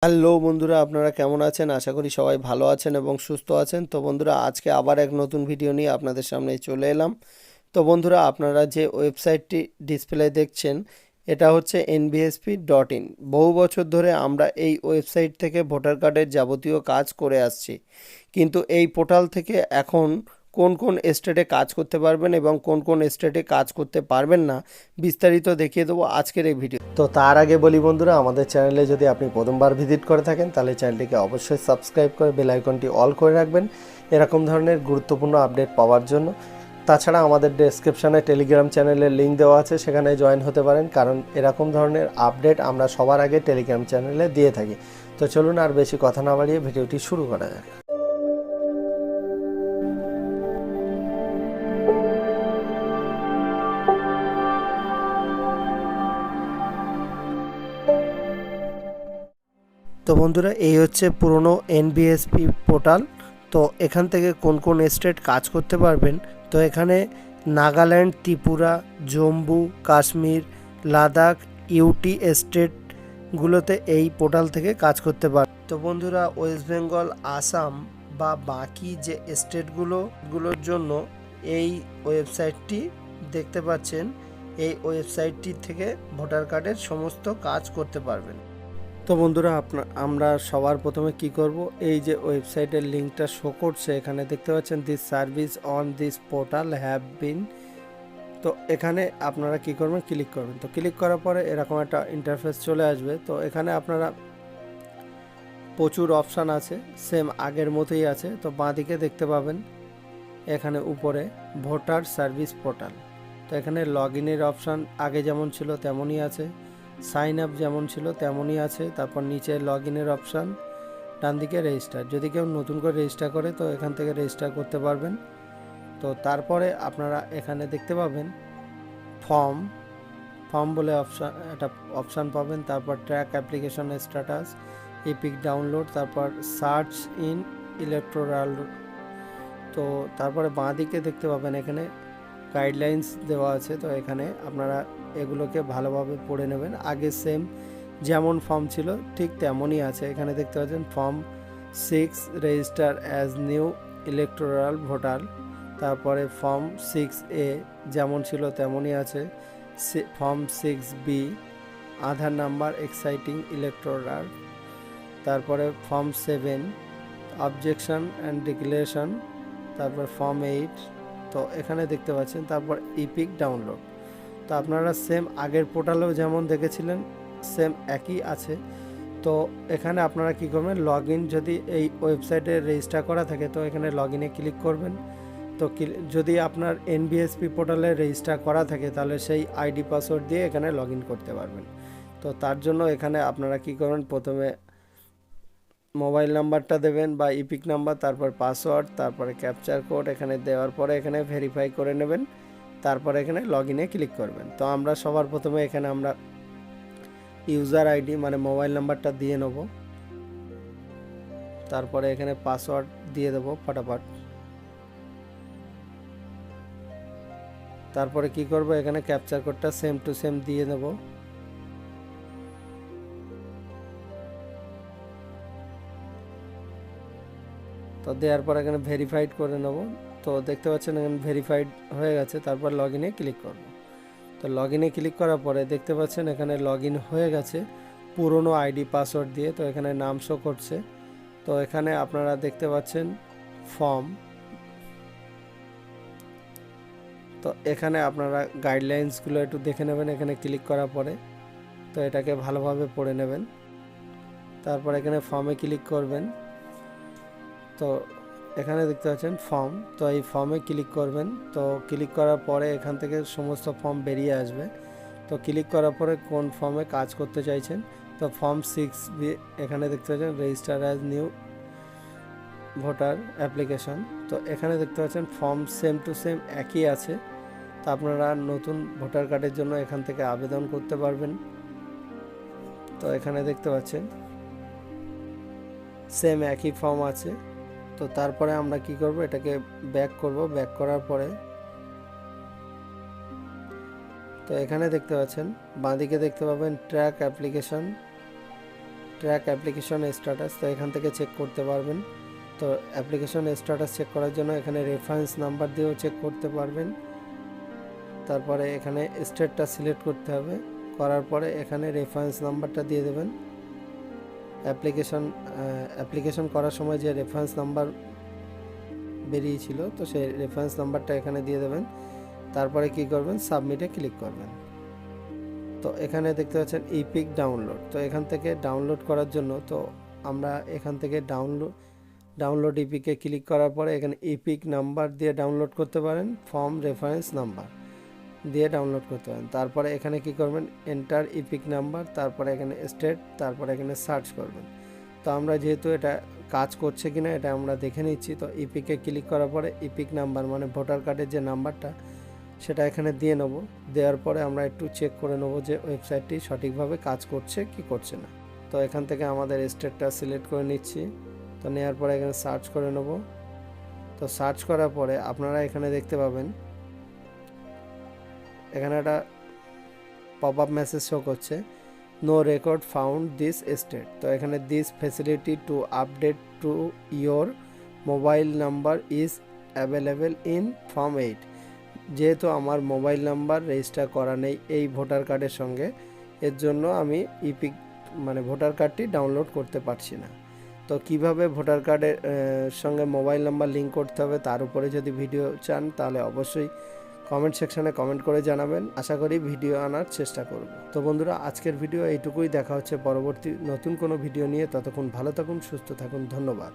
Hello বন্ধুরা, আপনারা কেমন আছেন? আশা করি সবাই ভালো আছেন এবং সুস্থ আছেন। তো বন্ধুরা, আজকে আবার এক নতুন ভিডিও নিয়ে আপনাদের সামনে চলে এলাম। তো বন্ধুরা, আপনারা যে ওয়েবসাইটটি ডিসপ্লে দেখছেন, এটা হচ্ছে nvsp.in। বহু বছর ধরে আমরা এই ওয়েবসাইট থেকে ভোটার কার্ডের যাবতীয় কাজ করে আসছি, কিন্তু এই পোর্টাল থেকে এখন কোন কোন স্টেটে কাজ করতে পারবেন এবং কোন কোন স্টেটে কাজ করতে পারবেন না, বিস্তারিত দেখিয়ে দেবো আজকের এই ভিডিও। তো তার আগে বলি বন্ধুরা, আমাদের চ্যানেলে যদি আপনি প্রথমবার ভিজিট করে থাকেন, তাহলে চ্যানেলটিকে অবশ্যই সাবস্ক্রাইব করে বেল আইকনটি অল করে রাখবেন এরকম ধরনের গুরুত্বপূর্ণ আপডেট পাওয়ার জন্য। তাছাড়া আমাদের ডেসক্রিপশানে টেলিগ্রাম চ্যানেলের লিঙ্ক দেওয়া আছে, সেখানে জয়েন হতে পারেন, কারণ এরকম ধরনের আপডেট আমরা সবার আগে টেলিগ্রাম চ্যানেলে দিয়ে থাকি। তো চলুন আর বেশি কথা না বাড়িয়ে ভিডিওটি শুরু করা যাক। তো বন্ধুরা, এই হচ্ছে পুরনো এনভিএসপি পোর্টাল। তো এখান থেকে কোন কোন স্টেট কাজ করতে পারবেন, তো এখানে নাগাল্যান্ড, ত্রিপুরা, জম্মু কাশ্মীর, লাদাখ, ইউটি স্টেটগুলোতে এই পোর্টাল থেকে কাজ করতে পারবেন। তো বন্ধুরা, ওয়েস্ট বেঙ্গল, আসাম বা বাকি যে স্টেটগুলোর জন্য এই ওয়েবসাইটটি দেখতে পাচ্ছেন, এই ওয়েবসাইটটি থেকে ভোটার কার্ডের সমস্ত কাজ করতে পারবেন। তো বন্ধুরা, আমরা সবার প্রথমে কি করব, এই যে ওয়েবসাইটের লিঙ্কটা শো করছে এখানে দেখতে পাচ্ছেন, this service on this portal have been. তো এখানে আপনারা কি করবেন, ক্লিক করবেন। তো ক্লিক করার পরে এরকম একটা ইন্টারফেস চলে আসবে। তো এখানে আপনারা প্রচুর অপশান আছে, সেম আগের মতোই আছে। তো বাঁদিকে দেখতে পাবেন এখানে উপরে ভোটার সার্ভিস পোর্টাল। তো এখানে লগ ইনের অপশান আগে যেমন ছিল তেমনই আছে, সাইন আপ যেমন ছিল তেমনই আছে। তারপর নিচে লগ ইনের অপশান, ডান দিকে রেজিস্টার। যদি কেউ নতুন করে রেজিস্টার করে তো এখান থেকে রেজিস্টার করতে পারবেন। তো তারপরে আপনারা এখানে দেখতে পাবেন ফর্ম বলে একটা অপশান পাবেন। তারপর track application status, epic download, তারপর সার্চ ইন ইলেকটোরাল। তো তারপরে বাঁ দিকে দেখতে পাবেন এখানে গাইডলাইন্স দেওয়া আছে। তো এখানে আপনারা এগুলোকে ভালোভাবে পড়ে নেবেন। আগে সেম যেমন ফর্ম ছিল ঠিক তেমনই আছে। এখানে দেখতে পাচ্ছেন form 6 register as new electoral voter. তারপরে ফর্ম 6A যেমন ছিল তেমনই আছে। ফর্ম 6B আধার নাম্বার এক্সাইটিং ইলেকটোরাল। তারপরে ফর্ম 7 অবজেকশন অ্যান্ড ডিক্লারেশন। তারপর ফর্ম 8। তো এখানে দেখতে পাচ্ছেন, তারপর ইপিক ডাউনলোড। তো আপনারা সেম আগের পোর্টালেও যেমন দেখেছিলেন সেম একই আছে। তো এখানে আপনারা কি করবেন, লগ ইন যদি এই ওয়েবসাইটে রেজিস্টার করা থাকে তো এখানে লগ ইনে ক্লিক করবেন। তো যদি আপনার এনভিএসপি পোর্টালে রেজিস্টার করা থাকে তাহলে সেই আইডি পাসওয়ার্ড দিয়ে এখানে লগ ইন করতে পারবেন। তো তার জন্য এখানে আপনারা কি করবেন, প্রথমে মোবাইল নাম্বারটা দেবেন বা ইপিক নাম্বার, তারপর পাসওয়ার্ড, তারপরে ক্যাপচার কোড এখানে দেওয়ার পরে এখানে ভেরিফাই করে নেবেন। তারপরে এখানে লগ ইনে ক্লিক করবেন। তো আমরা সবার প্রথমে এখানে আমরা ইউজার আইডি মানে মোবাইল নাম্বারটা দিয়ে নেব। তারপরে এখানে পাসওয়ার্ড দিয়ে দেবো ফটাফট। তারপরে কি করব, এখানে ক্যাপচার কোডটা সেম টু সেম দিয়ে দেব। তো দেওয়ার পর এখানে ভেরিফাইড করে নেব। তো দেখতে পাচ্ছেন এখানে ভেরিফাইড হয়ে গেছে। তারপর লগ ইনে ক্লিক করব। তো লগ ইনে ক্লিক করার পরে দেখতে পাচ্ছেন এখানে লগ ইন হয়ে গেছে পুরনো আইডি পাসওয়ার্ড দিয়ে। তো এখানে নাম শো করছে। তো এখানে আপনারা দেখতে পাচ্ছেন ফর্ম। তো এখানে আপনারা গাইডলাইন্সগুলো একটু দেখে নেবেন এখানে ক্লিক করার পরে। তো এটাকে ভালোভাবে পড়ে নেবেন। তারপর এখানে ফর্মে ক্লিক করবেন। তো এখানে দেখতে পাচ্ছেন ফর্ম। তো এই ফর্মে ক্লিক করবেন। তো ক্লিক করার পরে এখান থেকে সমস্ত ফর্ম বেরিয়ে আসবে। তো ক্লিক করার পরে কোন ফর্মে কাজ করতে চাইছেন, তো ফর্ম 6B এখানে দেখতে পাচ্ছেন register as new voter application. তো এখানে দেখতে পাচ্ছেন ফর্ম সেম টু সেম একই আছে। তো আপনারা নতুন ভোটার কার্ডের জন্য এখান থেকে আবেদন করতে পারবেন। তো এখানে দেখতে পাচ্ছেন সেম একই ফর্ম আছে। তো তারপরে আমরা কি করব, এটাকে ব্যাক করব। ব্যাক করার পরে তো এখানে দেখতে পাচ্ছেন বাঁদিকে দেখতে পাবেন track application track application status, তো এখান থেকে চেক করতে পারবেন। তো অ্যাপ্লিকেশন স্ট্যাটাস চেক করার জন্য এখানে রেফারেন্স নাম্বার দিয়েও চেক করতে পারবেন। তারপরে এখানে স্টেটটা সিলেক্ট করতে হবে, করার পরে এখানে রেফারেন্স নাম্বারটা দিয়ে দেবেন। অ্যাপ্লিকেশন করার সময় যে রেফারেন্স নাম্বার বেরিয়েছিল, তো সেই রেফারেন্স নাম্বারটা এখানে দিয়ে দেবেন। তারপরে কি করবেন, সাবমিটে ক্লিক করবেন। তো এখানে দেখতে পাচ্ছেন ইপিক ডাউনলোড, তো এখান থেকে ডাউনলোড করার জন্য তো আমরা এখান থেকে ডাউনলোড ইপিকে ক্লিক করার পরে এখানে ইপিক নাম্বার দিয়ে ডাউনলোড করতে পারেন, ফর্ম রেফারেন্স নাম্বার দিয়ে ডাউনলোড করতে পারেন। তারপরে এখানে কি করবেন, এন্টার ইপিক নাম্বার, তারপরে এখানে স্টেট, তারপরে এখানে সার্চ করবেন। তো আমরা যেহেতু এটা কাজ করছে কিনা এটা আমরা দেখে নিচ্ছি। তো ইপিকে ক্লিক করার পরে ইপিক নাম্বার মানে ভোটার কার্ডের যে নাম্বারটা সেটা এখানে দিয়ে নেব। দেওয়ার পরে আমরা একটু চেক করে নেব যে ওয়েবসাইটটি সঠিকভাবে কাজ করছে কি করছে না। তো এখান থেকে আমাদের স্টেটটা সিলেক্ট করে নিচ্ছি। তো নেওয়ার পরে এখানে সার্চ করে নেব। তো সার্চ করার পরে আপনারা এখানে দেখতে পাবেন এখানে একটা পপ আপ মেসেজ শো করছে, no record found this state. তো এখানে this facility to update to your mobile number is available in form 8। যেহেতু আমার মোবাইল নাম্বার রেজিস্টার করা নেই এই ভোটার কার্ডের সঙ্গে, এর জন্য আমি ইপিক মানে ভোটার কার্ডটি ডাউনলোড করতে পারছি না। তো কিভাবে ভোটার কার্ডের সঙ্গে মোবাইল নাম্বার লিঙ্ক করতে হবে তার উপরে যদি ভিডিও চান তাহলে অবশ্যই কমেন্ট সেকশানে কমেন্ট করে জানাবেন। আশা করি ভিডিও আনার চেষ্টা করব। তো বন্ধুরা, আজকের ভিডিও এইটুকুই। দেখা হচ্ছে পরবর্তী নতুন কোনো ভিডিও নিয়ে। ততক্ষণ ভালো থাকুন, সুস্থ থাকুন, ধন্যবাদ।